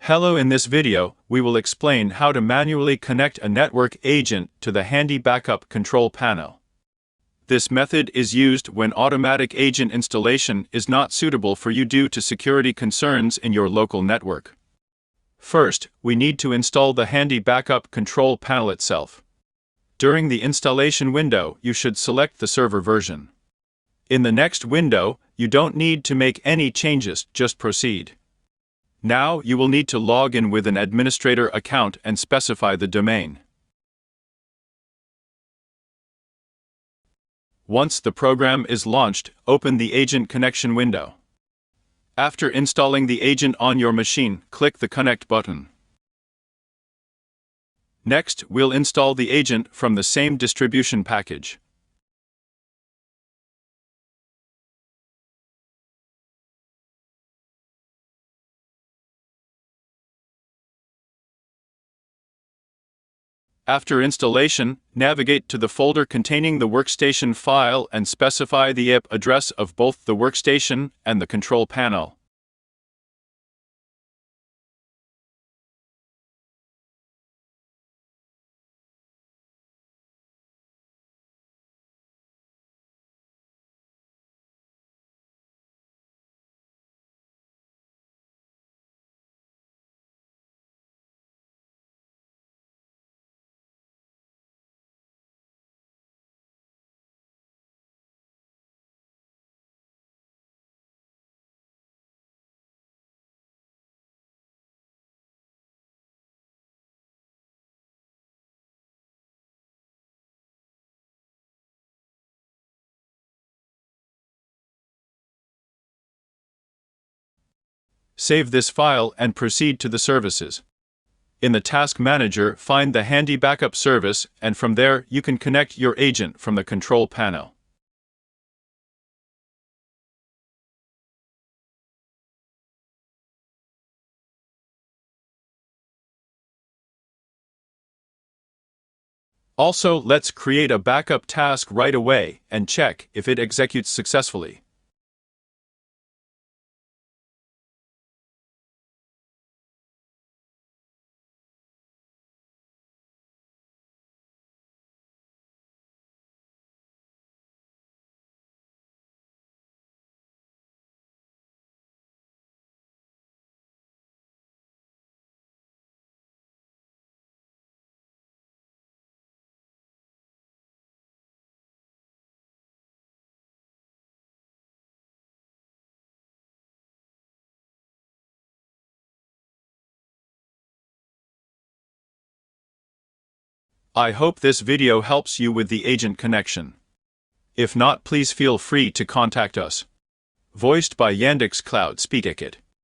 Hello, in this video, we will explain how to manually connect a network agent to the Handy Backup control panel. This method is used when automatic agent installation is not suitable for you due to security concerns in your local network. First, we need to install the Handy Backup control panel itself. During the installation window, you should select the server version. In the next window, you don't need to make any changes, just proceed. Now you will need to log in with an administrator account and specify the domain. Once the program is launched, open the agent connection window. After installing the agent on your machine, click the Connect button. Next, we'll install the agent from the same distribution package. After installation, navigate to the folder containing the workstation file and specify the IP address of both the workstation and the control panel. Save this file and proceed to the services. In the Task Manager, find the Handy Backup service, and from there you can connect your agent from the control panel. Also, let's create a backup task right away and check if it executes successfully. I hope this video helps you with the agent connection. If not, please feel free to contact us. Voiced by Yandex Cloud Speak It.